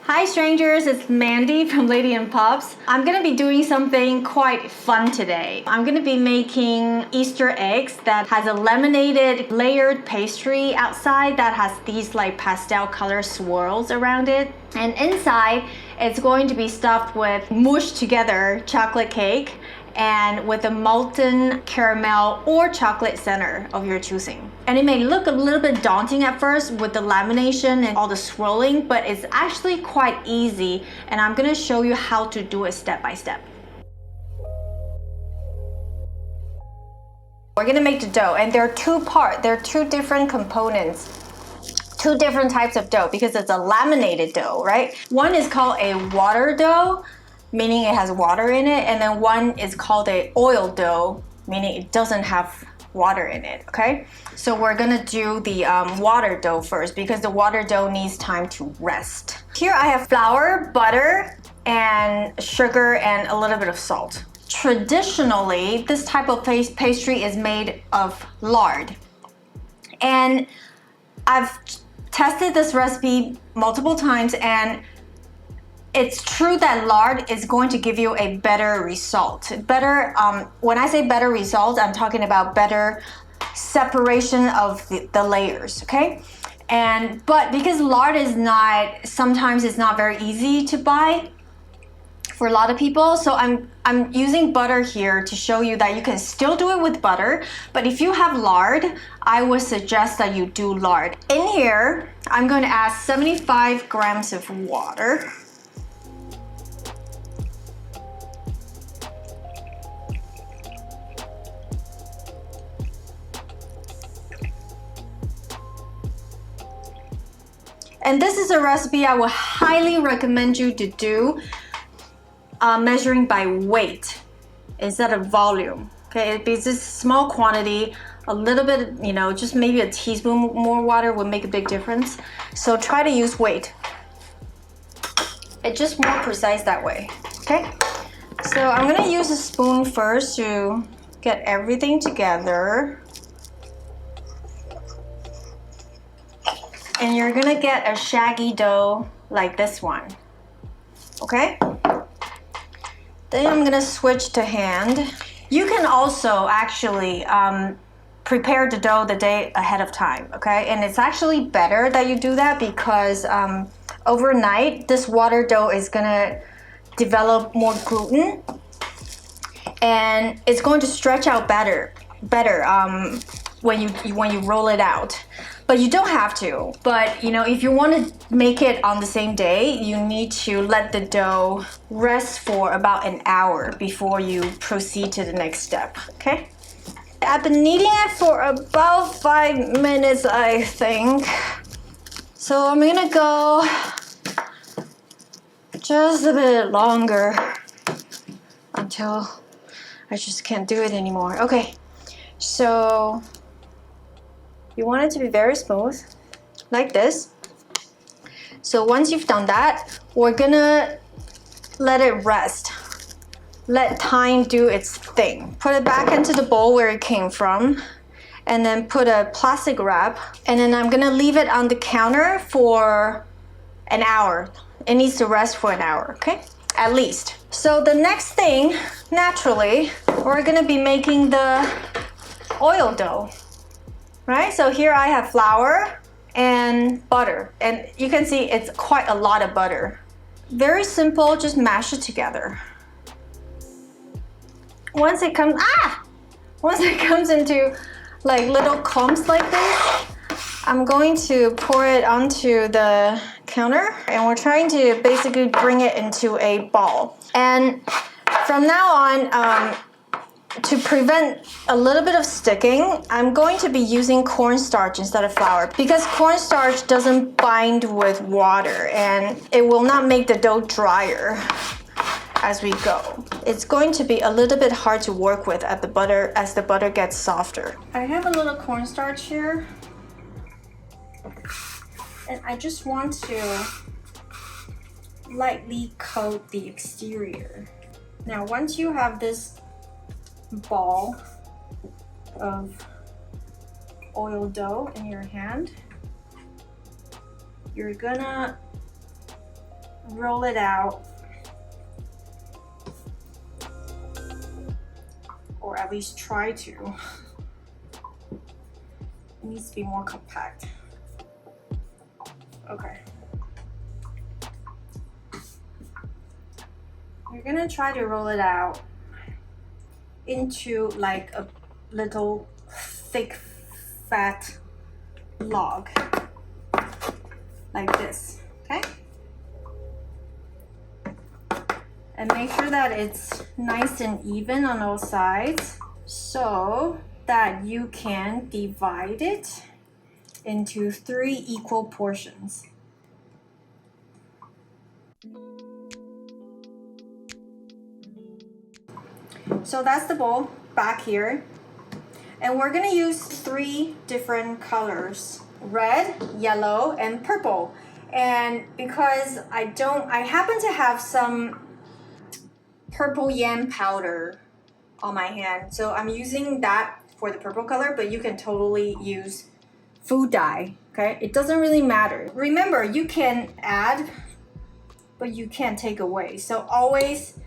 Hi strangers, it's Mandy from Lady and Pops. I'm gonna be doing something quite fun today. I'm gonna be making Easter eggs that has a laminated layered pastry outside that has these like pastel color swirls around it. And inside, it's going to be stuffed with mushed together chocolate cake and with a molten caramel or chocolate center of your choosing. And it may look a little bit daunting at first with the lamination and all the swirling, but it's actually quite easy, and I'm gonna show you how to do it step by step. We're gonna make the dough, and there are two different components, two different types of dough because it's a laminated dough, right? One is called a water dough, meaning it has water in it, and then one is called a oil dough, meaning it doesn't have water in it, okay? So we're gonna do the water dough first because the water dough needs time to rest. Here I have flour, butter, and sugar, and a little bit of salt. Traditionally, this type of pastry is made of lard. And I've tested this recipe multiple times, and it's true that lard is going to give you a better result. When I say better result, I'm talking about better separation of the layers, okay? But because lard is sometimes it's not very easy to buy for a lot of people, so I'm using butter here to show you that you can still do it with butter, but if you have lard, I would suggest that you do lard. In here, I'm going to add 75 grams of water. And this is a recipe I would highly recommend you to do, measuring by weight instead of volume. Okay, it's a small quantity, a little bit, just maybe a teaspoon more water would make a big difference. So try to use weight. It's just more precise that way, okay? So I'm gonna use a spoon first to get everything together. And you're gonna get a shaggy dough like this one, okay? Then I'm gonna switch to hand. You can also actually prepare the dough the day ahead of time, okay? And it's actually better that you do that because overnight, this water dough is gonna develop more gluten, and it's going to stretch out better when you roll it out. But you don't have to. But if you want to make it on the same day, you need to let the dough rest for about an hour before you proceed to the next step, okay? I've been kneading it for about 5 minutes, I think. So I'm gonna go just a bit longer until I just can't do it anymore. Okay, so you want it to be very smooth, like this. So once you've done that, we're gonna let it rest. Let time do its thing. Put it back into the bowl where it came from, and then put a plastic wrap, and then I'm gonna leave it on the counter for an hour. It needs to rest for an hour, okay? At least. So the next thing, naturally, we're gonna be making the oil dough. Right, so here I have flour and butter, and you can see it's quite a lot of butter. Very simple, just mash it together. Once it comes into like little clumps like this, I'm going to pour it onto the counter, and we're trying to basically bring it into a ball. And from now on, to prevent a little bit of sticking, I'm going to be using cornstarch instead of flour because cornstarch doesn't bind with water and it will not make the dough drier as we go. It's going to be a little bit hard to work with as the butter gets softer. I have a little cornstarch here, and I just want to lightly coat the exterior. Now, once you have this ball of oil dough in your hand, you're gonna roll it out, or at least try to. It needs to be more compact. Okay. You're gonna try to roll it out into like a little thick, fat log, like this, okay? And make sure that it's nice and even on all sides so that you can divide it into 3 equal portions. So that's the bowl back here. And we're gonna use 3 different colors: red, yellow, and purple. And because I happen to have some purple yam powder on my hand, so I'm using that for the purple color, but you can totally use food dye, okay? It doesn't really matter. Remember, you can add, but you can't take away. So always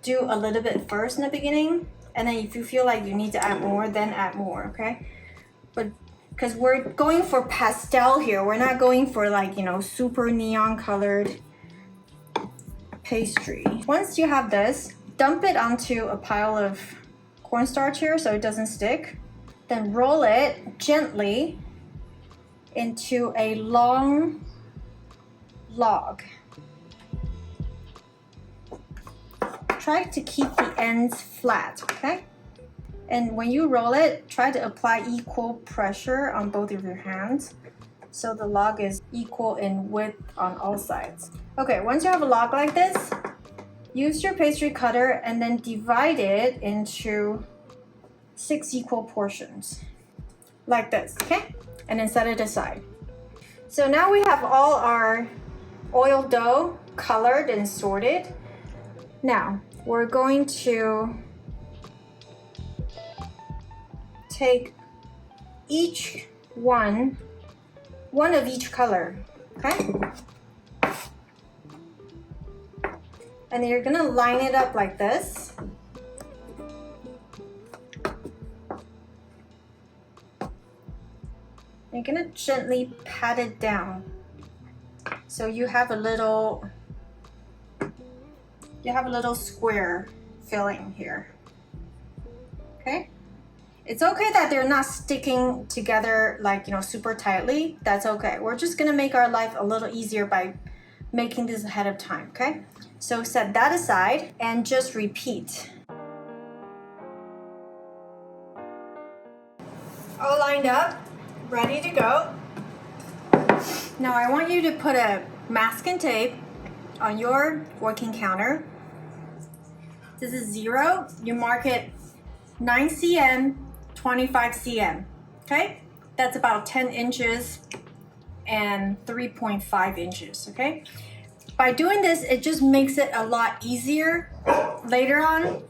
do a little bit first in the beginning, and then if you feel like you need to add more, then add more, okay? But because we're going for pastel here, we're not going for like, you know, super neon colored pastry. Once you have this, dump it onto a pile of cornstarch here so it doesn't stick. Then roll it gently into a long log. Try to keep the ends flat, okay? And when you roll it, try to apply equal pressure on both of your hands so the log is equal in width on all sides. Okay, once you have a log like this, use your pastry cutter and then divide it into 6 equal portions, like this, okay? And then set it aside. So now we have all our oil dough colored and sorted. Now, we're going to take each one of each color, okay? And then you're gonna line it up like this. You're gonna gently pat it down so you have a little square filling here, okay? It's okay that they're not sticking together like, you know, super tightly. That's okay. We're just gonna make our life a little easier by making this ahead of time, okay? So set that aside and just repeat. All lined up, ready to go. Now I want you to put a masking tape on your working counter. This is 0. You mark it 9 cm, 25 cm, okay? That's about 10 inches and 3.5 inches, okay? By doing this, it just makes it a lot easier later on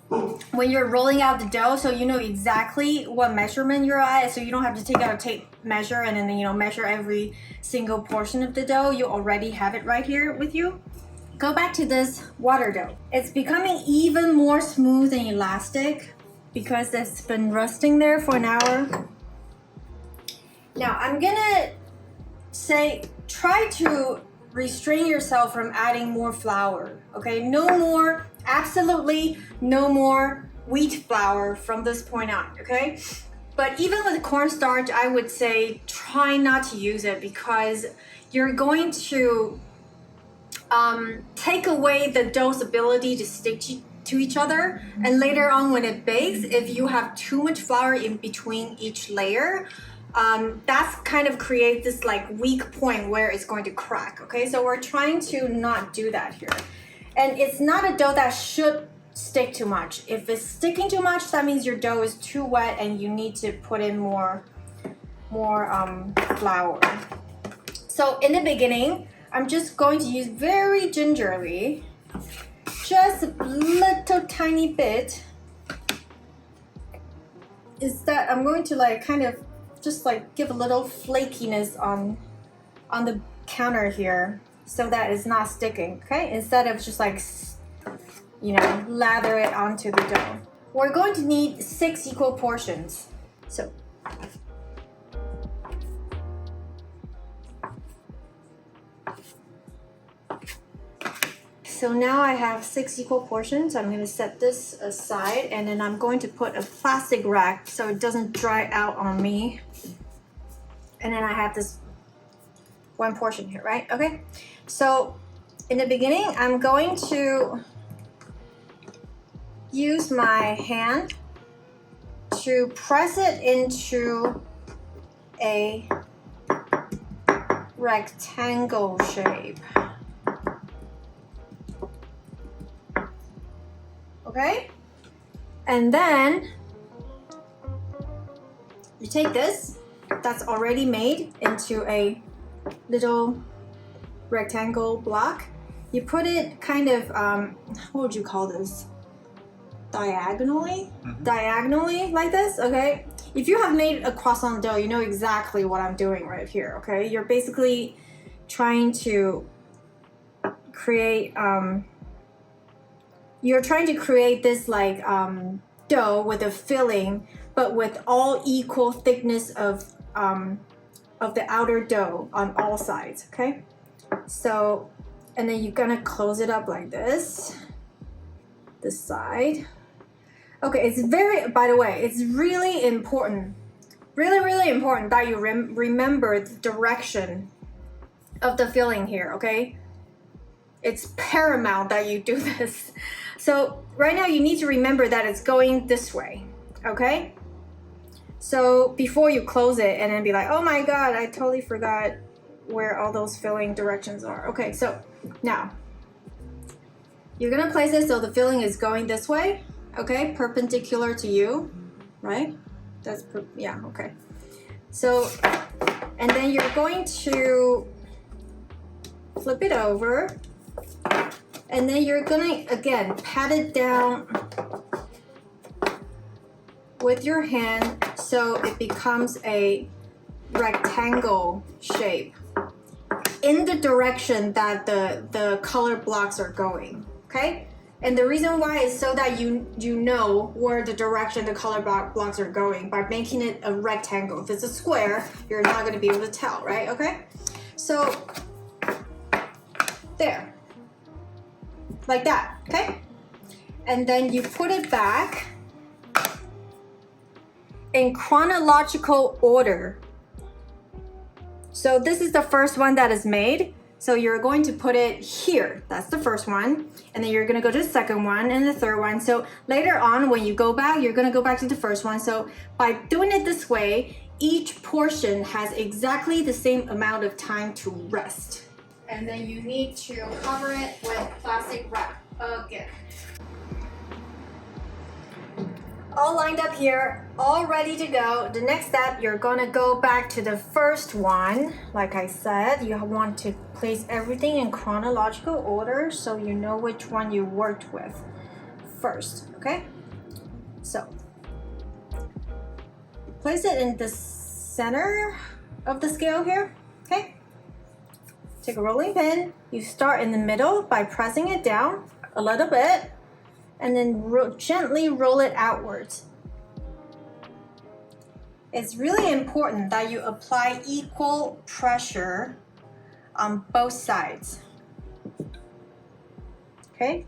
when you're rolling out the dough, so you know exactly what measurement you're at, so you don't have to take out a tape measure and then, you know, measure every single portion of the dough. You already have it right here with you. Go back to this water dough. It's becoming even more smooth and elastic because it's been resting there for an hour. Now I'm gonna say, try to restrain yourself from adding more flour, okay? No more, absolutely no more wheat flour from this point on, okay? But even with cornstarch, I would say try not to use it because you're going to take away the dough's ability to stick to each other. And later on when it bakes, if you have too much flour in between each layer, that's kind of create this like weak point where it's going to crack, okay? So we're trying to not do that here. And it's not a dough that should stick too much. If it's sticking too much, that means your dough is too wet and you need to put in more flour. So in the beginning, I'm just going to use very gingerly, just a little tiny bit, is that I'm going to like kind of just like give a little flakiness on the counter here. so that it's not sticking, okay? Instead of just like, you know, lather it onto the dough. We're going to need 6 equal portions. So now I have 6 equal portions. I'm going to set this aside, and then I'm going to put a plastic rack so it doesn't dry out on me. And then I have this 1 portion here, right? Okay. So in the beginning, I'm going to use my hand to press it into a rectangle shape. Okay? And then you take this that's already made into a little rectangle block. You put it kind of, what would you call this? Diagonally? Diagonally like this, okay? If you have made a croissant dough, you know exactly what I'm doing right here, okay? You're basically trying to create, this like dough with a filling, but with all equal thickness of the outer dough on all sides, okay? So, and then you're gonna close it up like this side. Okay, it's by the way, it's really important, really important that you remember the direction of the filling here, okay? It's paramount that you do this. So right now you need to remember that it's going this way, okay? So before you close it and then be like, oh my God, I totally forgot where all those filling directions are. Okay, so now you're gonna place it so the filling is going this way, okay? Perpendicular to you, right? That's, yeah, okay. So, and then you're going to flip it over, and then you're gonna, again, pat it down with your hand so it becomes a rectangle shape in the direction that the color blocks are going, okay? And the reason why is so that you know where the direction the color blocks are going by making it a rectangle. If it's a square, you're not gonna be able to tell, right? Okay? So, there. Like that, okay? And then you put it back in chronological order. So this is the first one that is made. So you're going to put it here. That's the first one. And then you're gonna go to the second one and the third one. So later on, when you go back, you're gonna go back to the first one. So by doing it this way, each portion has exactly the same amount of time to rest. And then you need to cover it with plastic wrap again. All lined up here, all ready to go. The next step, you're gonna go back to the first one. Like I said, you want to place everything in chronological order so you know which one you worked with first, okay? So, place it in the center of the scale here, okay? Take a rolling pin, you start in the middle by pressing it down a little bit, and then gently roll it outwards. It's really important that you apply equal pressure on both sides. Okay?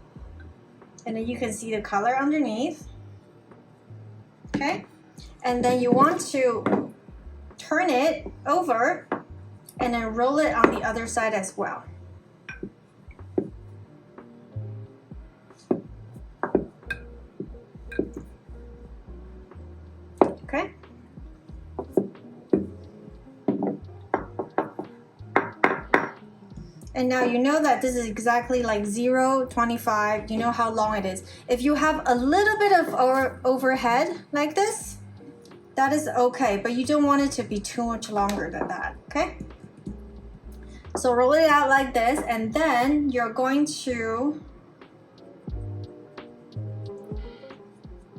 And then you can see the color underneath. Okay? And then you want to turn it over and then roll it on the other side as well. Okay? And now you know that this is exactly like 0.25. You know how long it is. If you have a little bit of overhead like this, that is okay, but you don't want it to be too much longer than that, okay? So roll it out like this, and then you're going to,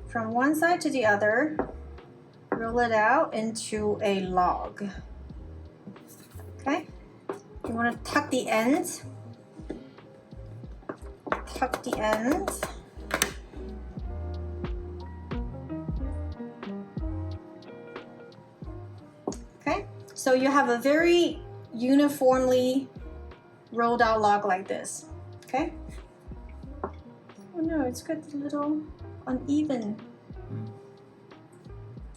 from one side to the other, roll it out into a log, okay? You want to tuck the ends. Tuck the ends. Okay, so you have a very uniformly rolled out log like this. Okay. Oh no, it's got a little uneven.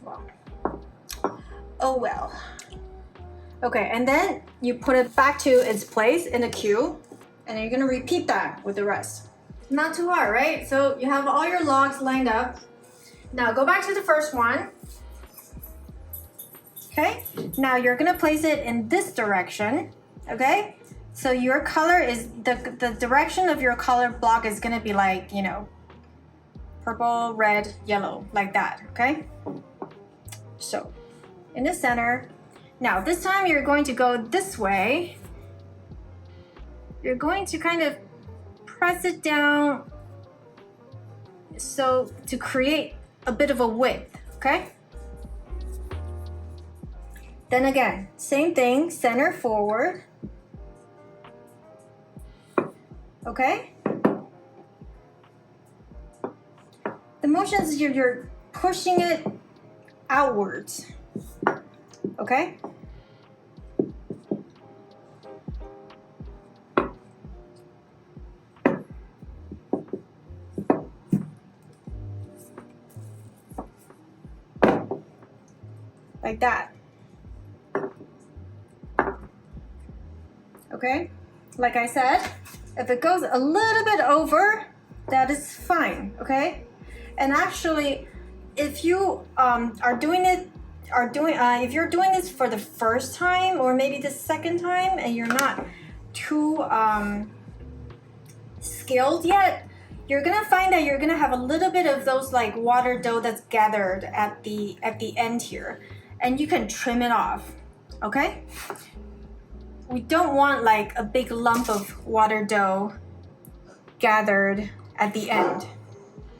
Wow. Oh well. Okay, and then you put it back to its place in a queue, and then you're gonna repeat that with the rest. Not too hard, right? So you have all your logs lined up. Now go back to the first one. Okay, now you're gonna place it in this direction, okay? So your color is, the direction of your color block is gonna be like, you know, purple, red, yellow, like that, okay? So, in the center. Now this time you're going to go this way. You're going to kind of press it down so to create a bit of a width, okay? Then again, same thing, center forward. Okay? The motion is you're pushing it outwards. Okay? Like that. Okay? Like I said, if it goes a little bit over, that is fine, okay? And actually, if you if you're doing this for the first time or maybe the second time and you're not too skilled yet, you're gonna find that you're gonna have a little bit of those like water dough that's gathered at the end here, and you can trim it off, okay? We don't want like a big lump of water dough gathered at the end.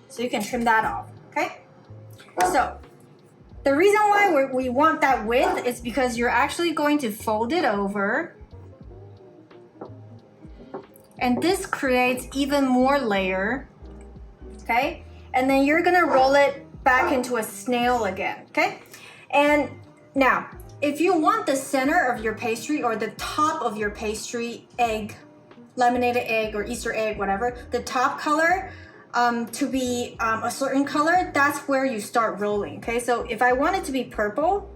So you can trim that off, okay? So the reason why we want that width is because you're actually going to fold it over. And this creates even more layer, okay? And then you're gonna roll it back into a snail again, okay? And now, if you want the center of your pastry or the top of your pastry egg, laminated egg or Easter egg, whatever, the top color to be a certain color, that's where you start rolling, okay? So if I want it to be purple,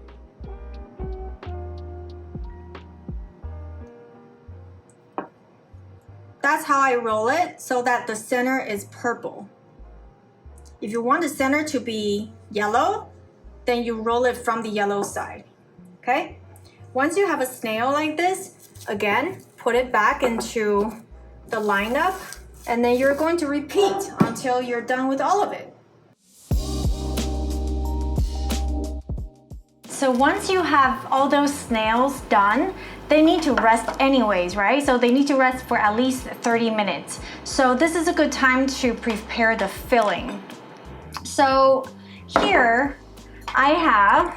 that's how I roll it so that the center is purple. If you want the center to be yellow, then you roll it from the yellow side. Okay, once you have a snail like this, again, put it back into the lineup, and then you're going to repeat until you're done with all of it. So once you have all those snails done, they need to rest anyways, right? So they need to rest for at least 30 minutes. So this is a good time to prepare the filling. So here I have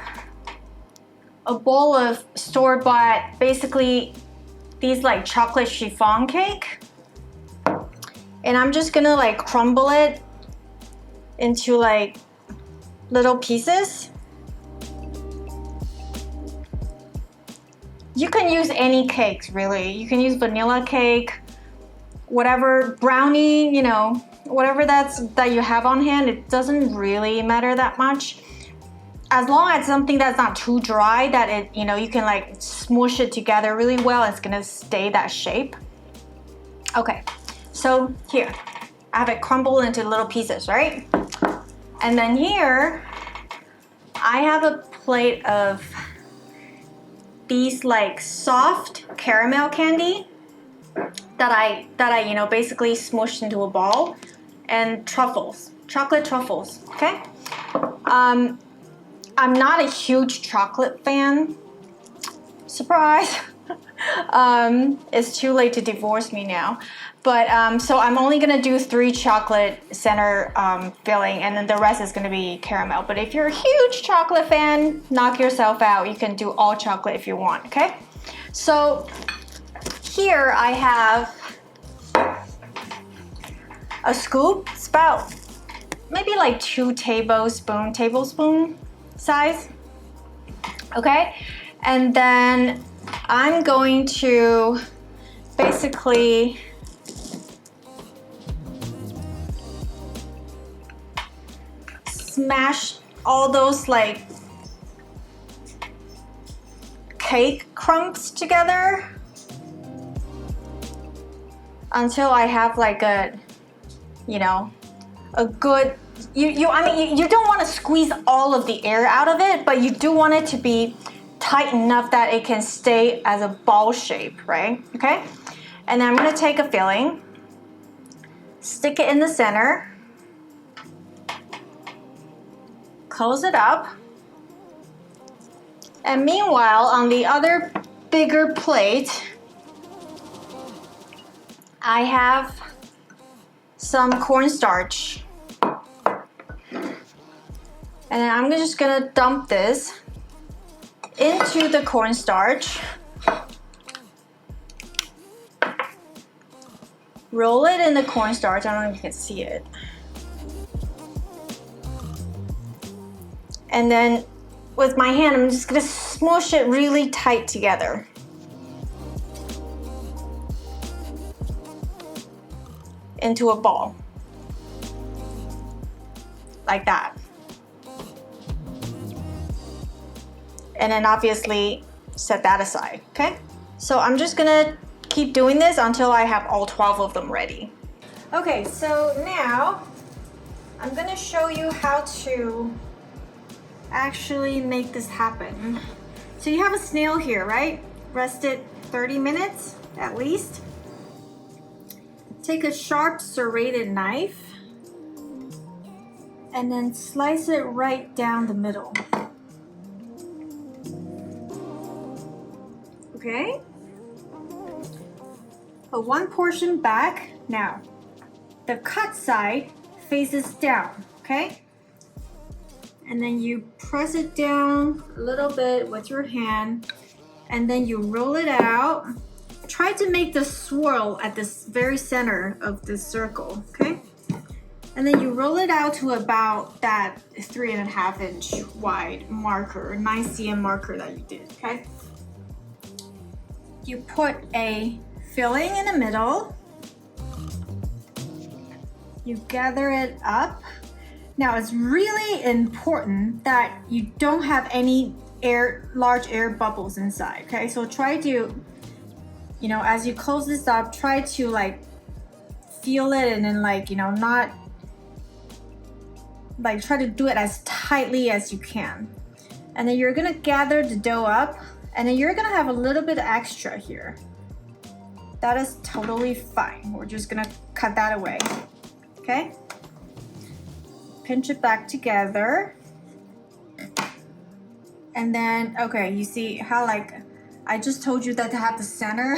a bowl of store-bought, basically these like chocolate chiffon cake. And I'm just gonna like crumble it into like little pieces. You can use any cakes really. You can use vanilla cake, whatever, brownie, you know, whatever that you have on hand. It doesn't really matter that much. As long as something that's not too dry, that it, you know, you can like smoosh it together really well, it's gonna stay that shape. Okay, so here, I have it crumbled into little pieces, right? And then here, I have a plate of these like soft caramel candy that I you know, basically smooshed into a ball, and truffles, chocolate truffles, okay? I'm not a huge chocolate fan. Surprise. It's too late to divorce me now. But so I'm only gonna do 3 chocolate center filling, and then the rest is gonna be caramel. But if you're a huge chocolate fan, knock yourself out. You can do all chocolate if you want, okay? So here I have a scoop, it's about maybe like 2 tablespoon size. Okay, and then I'm going to basically smash all those like cake crumbs together until I have like a, you know, a good, I mean, you don't want to squeeze all of the air out of it, but you do want it to be tight enough that it can stay as a ball shape, right? Okay, and then I'm going to take a filling, stick it in the center, close it up, and meanwhile on the other bigger plate I have some cornstarch, and then I'm just gonna dump this into the cornstarch, roll it in the cornstarch. I don't know if you can see it, and then with my hand I'm just gonna smoosh it really tight together. Into a ball like that, and then obviously set that aside. Okay, so I'm just gonna keep doing this until I have all 12 of them ready. Okay, so now I'm gonna show you how to actually make this happen. So you have a snail here, right? Rest it 30 minutes at least. Take a sharp serrated knife and then slice it right down the middle. Okay? Put one portion back. Now, the cut side faces down, okay? And then you press it down a little bit with your hand, and then you roll it out. Try to make the swirl at this very center of the circle, okay? And then you roll it out to about that 3.5 inch wide marker, 9 cm marker that you did, okay? You put a filling in the middle. You gather it up. Now it's really important that you don't have any large air bubbles inside, okay? So try to, you know, as you close this up, try to like feel it, and then like, you know, not like, try to do it as tightly as you can. And then you're gonna gather the dough up, and then you're gonna have a little bit extra here. That is totally fine. We're just gonna cut that away, okay? Pinch it back together. And then, okay, you see how like, I just told you that to have the center,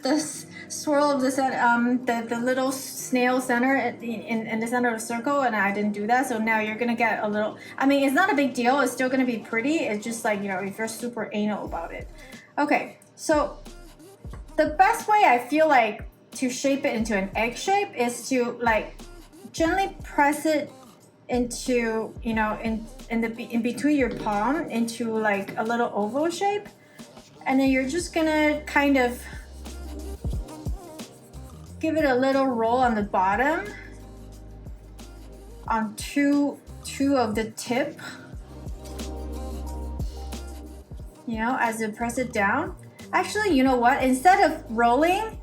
the swirl of the center, the little snail center in the center of the circle, and I didn't do that. So now you're gonna get a little, I mean, it's not a big deal. It's still gonna be pretty. It's just like, you know, if you're super anal about it. Okay, so the best way I feel like to shape it into an egg shape is to like gently press it into, you know, in between your palm into like a little oval shape. And then you're just gonna kind of give it a little roll on the bottom on two of the tip, you know, as you press it down. Actually, you know what? Instead of rolling,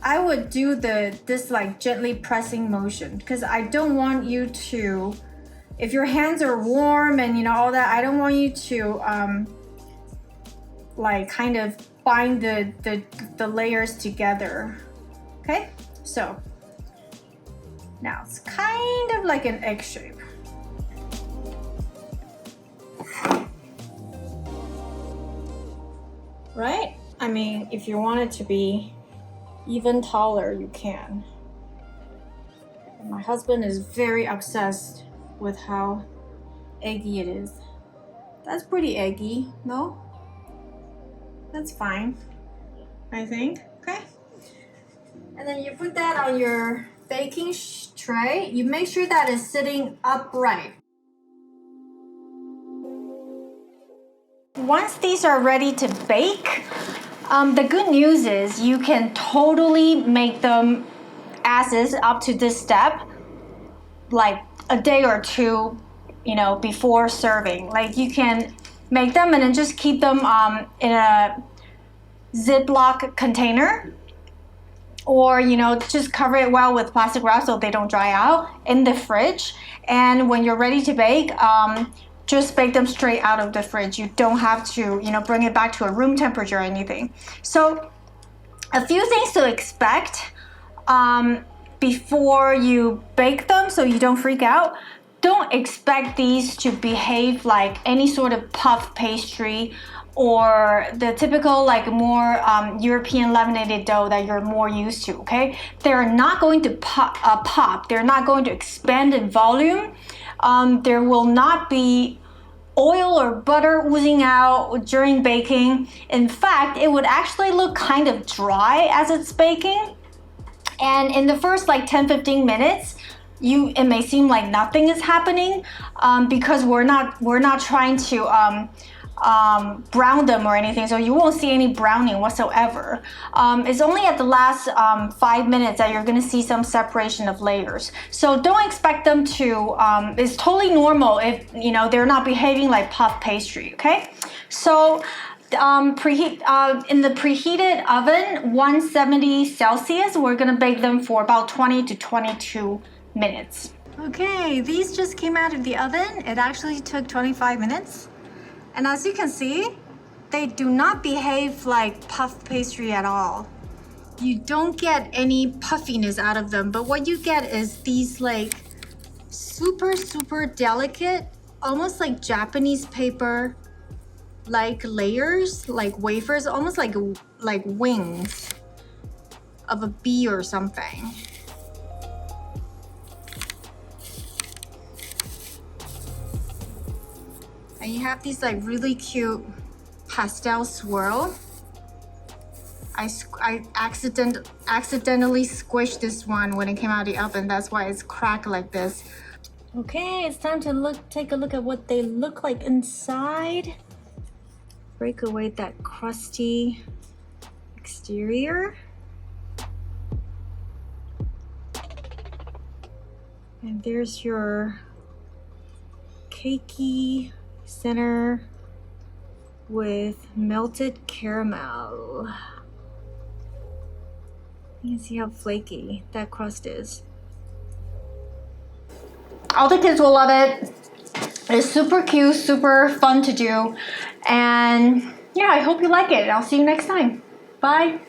I would do this like gently pressing motion, because I don't want you to, if your hands are warm and you know all that, I don't want you to like kind of bind the layers together. Okay, so now it's kind of like an egg shape. Right? I mean, if you want it to be even taller, you can. My husband is very obsessed with how eggy it is. That's pretty eggy, no? That's fine, I think. okay? And then you put that on your baking tray. You make sure that it's sitting upright. Once these are ready to bake, the good news is you can totally make them as is up to this step, like a day or two, you know, before serving. Like you can make them and then just keep them in a Ziploc container, or you know, just cover it well with plastic wrap so they don't dry out in the fridge. And when you're ready to bake, just bake them straight out of the fridge. You don't have to, you know, bring it back to a room temperature or anything. So a few things to expect before you bake them so you don't freak out. Don't expect these to behave like any sort of puff pastry or the typical like more European laminated dough that you're more used to, okay? They're not going to pop. They're not going to expand in volume. There will not be oil or butter oozing out during baking. In fact, it would actually look kind of dry as it's baking. And in the first like 10-15 minutes, it may seem like nothing is happening because we're not trying to brown them or anything, so you won't see any browning whatsoever. It's only at the last 5 minutes that you're gonna see some separation of layers. So don't expect them to, it's totally normal if, you know, they're not behaving like puff pastry, okay? So preheat in the preheated oven, 170 Celsius, we're gonna bake them for about 20 to 22 minutes. Okay, these just came out of the oven. It actually took 25 minutes. And as you can see, they do not behave like puff pastry at all. You don't get any puffiness out of them, but what you get is these like super, super delicate, almost like Japanese paper, like layers, like wafers, almost like wings of a bee or something. And you have these like really cute pastel swirl. I accidentally squished this one when it came out of the oven. That's why it's cracked like this. Okay, it's time to take a look at what they look like inside. Break away that crusty exterior. And there's your cakey center with melted caramel. You can see how flaky that crust is. All the kids will love it. It's super cute, super fun to do. And yeah, I hope you like it. I'll see you next time. Bye.